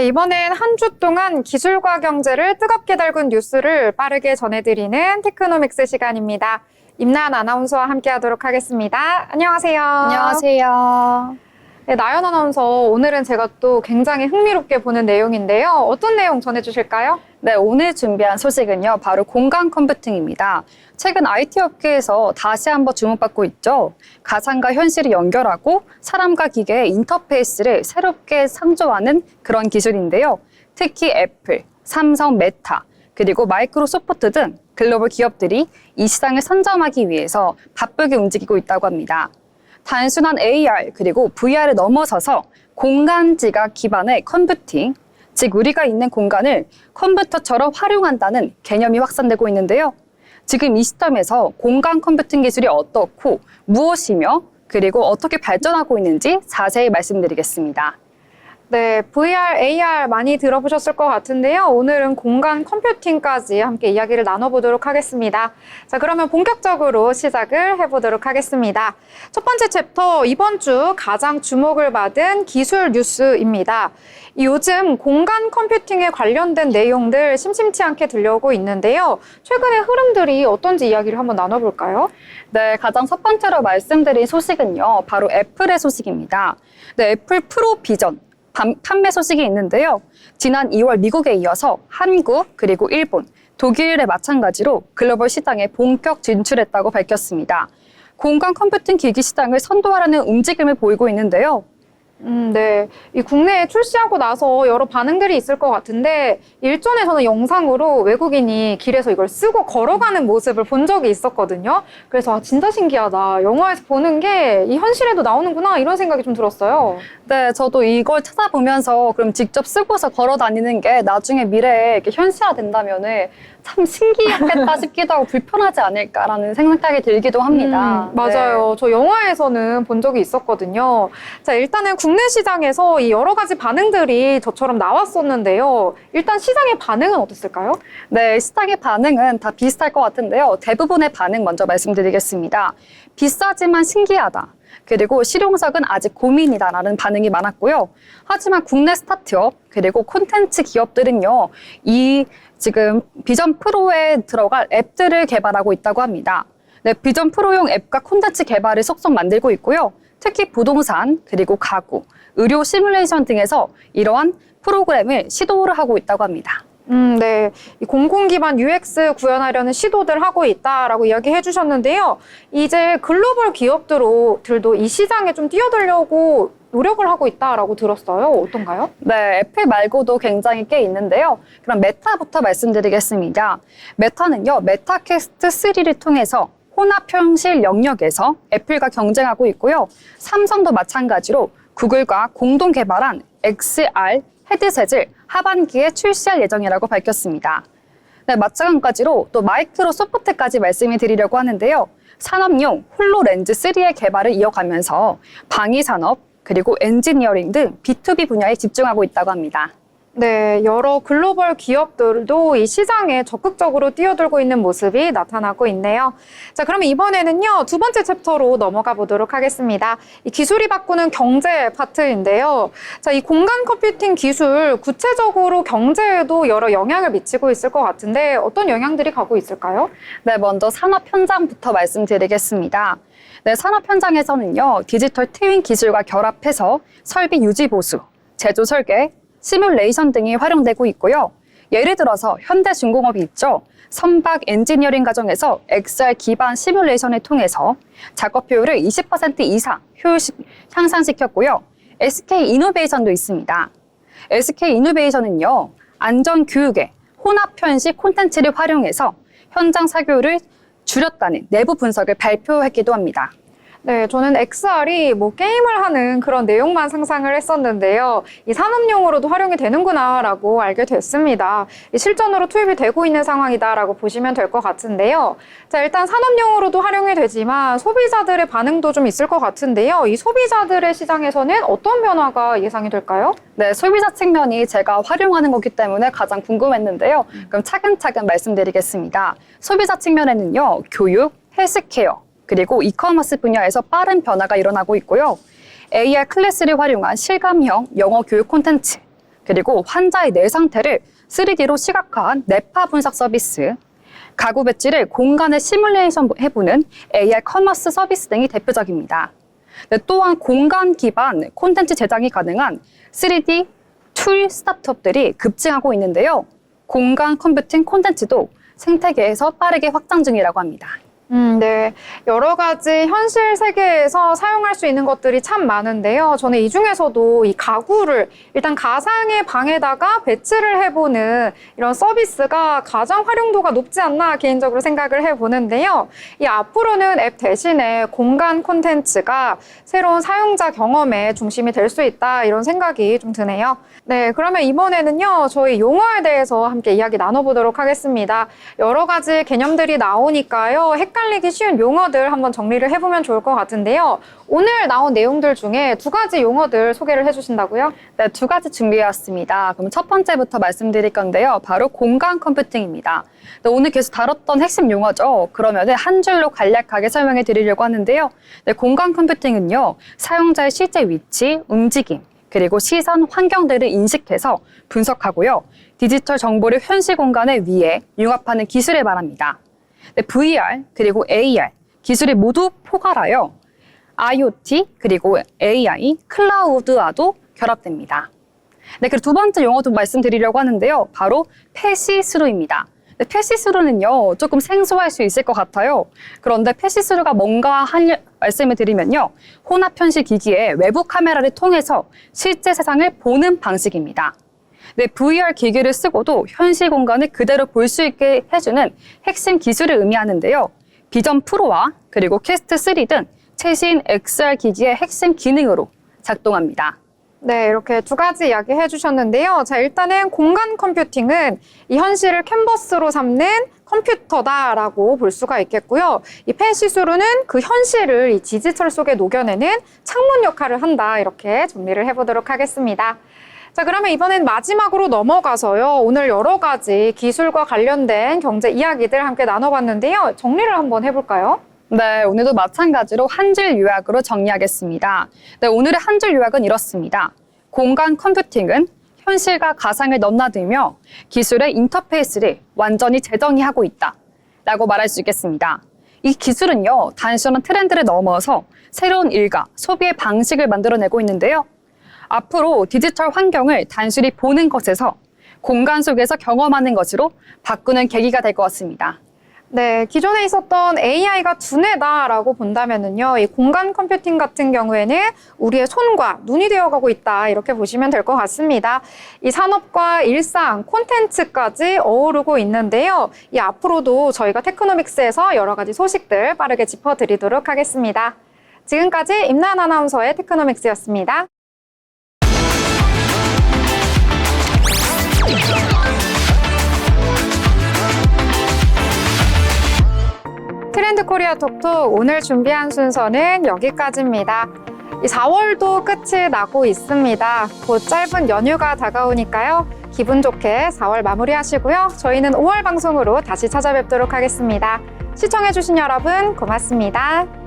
네, 이번엔 한 주 동안 기술과 경제를 뜨겁게 달군 뉴스를 빠르게 전해드리는 테크노믹스 시간입니다. 임나은 아나운서와 함께하도록 하겠습니다. 안녕하세요. 안녕하세요. 네, 나연 아나운서, 오늘은 제가 또 굉장히 흥미롭게 보는 내용인데요. 어떤 내용 전해주실까요? 네, 오늘 준비한 소식은요, 바로 공간 컴퓨팅입니다. 최근 IT 업계에서 다시 한번 주목받고 있죠. 가상과 현실을 연결하고 사람과 기계의 인터페이스를 새롭게 창조하는 그런 기술인데요. 특히 애플, 삼성, 메타, 그리고 마이크로소프트 등 글로벌 기업들이 이 시장을 선점하기 위해서 바쁘게 움직이고 있다고 합니다. 단순한 AR 그리고 VR을 넘어서서 공간 지각 기반의 컴퓨팅, 즉 우리가 있는 공간을 컴퓨터처럼 활용한다는 개념이 확산되고 있는데요. 지금 이 시점에서 공간 컴퓨팅 기술이 어떻고 무엇이며 그리고 어떻게 발전하고 있는지 자세히 말씀드리겠습니다. 네, VR, AR 많이 들어보셨을 것 같은데요. 오늘은 공간 컴퓨팅까지 함께 이야기를 나눠보도록 하겠습니다. 자, 그러면 본격적으로 시작을 해보도록 하겠습니다. 첫 번째 챕터, 이번 주 가장 주목을 받은 기술 뉴스입니다. 요즘 공간 컴퓨팅에 관련된 내용들 심심치 않게 들려오고 있는데요. 최근의 흐름들이 어떤지 이야기를 한번 나눠볼까요? 네, 가장 첫 번째로 말씀드린 소식은요, 바로 애플의 소식입니다. 네, 애플 프로 비전 판매 소식이 있는데요. 지난 2월 미국에 이어서 한국, 그리고 일본, 독일에 마찬가지로 글로벌 시장에 본격 진출했다고 밝혔습니다. 공간 컴퓨팅 기기 시장을 선도하려는 움직임을 보이고 있는데요. 네. 이 국내에 출시하고 나서 여러 반응들이 있을 것 같은데, 일전에 저는 영상으로 외국인이 길에서 이걸 쓰고 걸어가는 모습을 본 적이 있었거든요. 그래서 진짜 신기하다. 영화에서 보는 게 이 현실에도 나오는구나, 이런 생각이 좀 들었어요. 네, 저도 이걸 찾아보면서 그럼 직접 쓰고서 걸어 다니는 게 나중에 미래에 이렇게 현실화된다면은 참 신기하겠다 싶기도 하고 불편하지 않을까라는 생각이 들기도 합니다. 맞아요. 네. 저 영화에서는 본 적이 있었거든요. 자, 일단은 국내 시장에서 이 여러 가지 반응들이 저처럼 나왔었는데요. 일단 시장의 반응은 어땠을까요? 네, 시장의 반응은 다 비슷할 것 같은데요. 대부분의 반응 먼저 말씀드리겠습니다. 비싸지만 신기하다. 그리고 실용성은 아직 고민이다라는 반응이 많았고요. 하지만 국내 스타트업 그리고 콘텐츠 기업들은요, 이 지금 비전 프로에 들어갈 앱들을 개발하고 있다고 합니다. 네, 비전 프로용 앱과 콘텐츠 개발을 속속 만들고 있고요. 특히 부동산, 그리고 가구, 의료 시뮬레이션 등에서 이러한 프로그램을 시도를 하고 있다고 합니다. 네. 이 공공 기반 UX 구현하려는 시도들 하고 있다라고 이야기해 주셨는데요. 이제 글로벌 기업들도 이 시장에 좀 뛰어들려고 노력을 하고 있다라고 들었어요. 어떤가요? 네, 애플 말고도 굉장히 꽤 있는데요. 그럼 메타부터 말씀드리겠습니다. 메타는요, 메타캐스트 3를 통해서 혼합 현실 영역에서 애플과 경쟁하고 있고요. 삼성도 마찬가지로 구글과 공동 개발한 XR 헤드셋을 하반기에 출시할 예정이라고 밝혔습니다. 네, 마찬가지로 또 마이크로소프트까지 말씀을 드리려고 하는데요. 산업용 홀로렌즈 3의 개발을 이어가면서 방위산업, 그리고 엔지니어링 등 B2B 분야에 집중하고 있다고 합니다. 네, 여러 글로벌 기업들도 이 시장에 적극적으로 뛰어들고 있는 모습이 나타나고 있네요. 자, 그러면 이번에는요, 두 번째 챕터로 넘어가 보도록 하겠습니다. 이 기술이 바꾸는 경제 파트인데요. 자, 이 공간 컴퓨팅 기술, 구체적으로 경제에도 여러 영향을 미치고 있을 것 같은데 어떤 영향들이 가고 있을까요? 네, 먼저 산업 현장부터 말씀드리겠습니다. 네, 산업 현장에서는요, 디지털 트윈 기술과 결합해서 설비 유지 보수, 제조 설계, 시뮬레이션 등이 활용되고 있고요. 예를 들어서 현대중공업이 있죠. 선박 엔지니어링 과정에서 XR 기반 시뮬레이션을 통해서 작업 효율을 20% 이상 향상시켰고요. SK이노베이션도 있습니다. SK이노베이션은요, 안전교육에 혼합현실 콘텐츠를 활용해서 현장 사교를 줄였다는 내부 분석을 발표했기도 합니다. 네, 저는 XR이 게임을 하는 그런 내용만 상상을 했었는데요. 이 산업용으로도 활용이 되는구나라고 알게 됐습니다. 실전으로 투입이 되고 있는 상황이다라고 보시면 될 것 같은데요. 자, 일단 산업용으로도 활용이 되지만 소비자들의 반응도 좀 있을 것 같은데요. 이 소비자들의 시장에서는 어떤 변화가 예상이 될까요? 네, 소비자 측면이 제가 활용하는 거기 때문에 가장 궁금했는데요. 그럼 차근차근 말씀드리겠습니다. 소비자 측면에는요, 교육, 헬스케어, 그리고 이커머스 분야에서 빠른 변화가 일어나고 있고요. AR 클래스를 활용한 실감형 영어 교육 콘텐츠, 그리고 환자의 뇌 상태를 3D로 시각화한 뇌파 분석 서비스, 가구 배지를 공간에 시뮬레이션 해보는 AR 커머스 서비스 등이 대표적입니다. 네, 또한 공간 기반 콘텐츠 제작이 가능한 3D 툴 스타트업들이 급증하고 있는데요. 공간 컴퓨팅 콘텐츠도 생태계에서 빠르게 확장 중이라고 합니다. 네. 여러 가지 현실 세계에서 사용할 수 있는 것들이 참 많은데요. 저는 이 중에서도 이 가구를 일단 가상의 방에다가 배치를 해보는 이런 서비스가 가장 활용도가 높지 않나 개인적으로 생각을 해보는데요. 이 앞으로는 앱 대신에 공간 콘텐츠가 새로운 사용자 경험의 중심이 될 수 있다 이런 생각이 좀 드네요. 네, 그러면 이번에는요. 저희 용어에 대해서 함께 이야기 나눠보도록 하겠습니다. 여러 가지 개념들이 나오니까요. 헷갈리기 쉬운 용어들 한번 정리를 해보면 좋을 것 같은데요. 오늘 나온 내용들 중에 2가지 용어들 소개를 해주신다고요? 네, 2가지 준비해왔습니다. 그럼 첫 번째부터 말씀드릴 건데요. 바로 공간 컴퓨팅입니다. 네, 오늘 계속 다뤘던 핵심 용어죠. 그러면 한 줄로 간략하게 설명해 드리려고 하는데요. 네, 공간 컴퓨팅은요. 사용자의 실제 위치, 움직임, 그리고 시선, 환경들을 인식해서 분석하고요. 디지털 정보를 현실 공간에 위에 융합하는 기술을 말합니다. 네, VR 그리고 AR 기술이 모두 포괄하여 IoT 그리고 AI, 클라우드와도 결합됩니다. 네, 그리고 2번째 용어도 말씀드리려고 하는데요. 바로 패시스루입니다. 네, 패시스루는요, 조금 생소할 수 있을 것 같아요. 그런데 패시스루가 뭔가 말씀을 드리면요. 혼합 현실 기기에 외부 카메라를 통해서 실제 세상을 보는 방식입니다. 네, VR 기기를 쓰고도 현실 공간을 그대로 볼 수 있게 해주는 핵심 기술을 의미하는데요. 비전 프로와 그리고 퀘스트 3 등 최신 XR 기기의 핵심 기능으로 작동합니다. 네, 이렇게 2가지 이야기 해주셨는데요. 자, 일단은 공간 컴퓨팅은 이 현실을 캔버스로 삼는 컴퓨터다라고 볼 수가 있겠고요. 이 패시스루는 그 현실을 이 디지털 속에 녹여내는 창문 역할을 한다. 이렇게 정리를 해보도록 하겠습니다. 자, 그러면 이번엔 마지막으로 넘어가서요. 오늘 여러 가지 기술과 관련된 경제 이야기들 함께 나눠봤는데요. 정리를 한번 해볼까요? 네, 오늘도 마찬가지로 한 줄 요약으로 정리하겠습니다. 네, 오늘의 한 줄 요약은 이렇습니다. 공간 컴퓨팅은 현실과 가상을 넘나들며 기술의 인터페이스를 완전히 재정의하고 있다 라고 말할 수 있겠습니다. 이 기술은요, 단순한 트렌드를 넘어서 새로운 일과 소비의 방식을 만들어내고 있는데요. 앞으로 디지털 환경을 단순히 보는 것에서 공간 속에서 경험하는 것으로 바꾸는 계기가 될 것 같습니다. 네, 기존에 있었던 AI가 두뇌다라고 본다면은요, 이 공간 컴퓨팅 같은 경우에는 우리의 손과 눈이 되어가고 있다 이렇게 보시면 될 것 같습니다. 이 산업과 일상, 콘텐츠까지 어우르고 있는데요. 이 앞으로도 저희가 테크노믹스에서 여러 가지 소식들 빠르게 짚어드리도록 하겠습니다. 지금까지 임나은 아나운서의 테크노믹스였습니다. 트렌드 코리아 톡톡 오늘 준비한 순서는 여기까지입니다. 이 4월도 끝이 나고 있습니다. 곧 짧은 연휴가 다가오니까요. 기분 좋게 4월 마무리하시고요. 저희는 5월 방송으로 다시 찾아뵙도록 하겠습니다. 시청해주신 여러분 고맙습니다.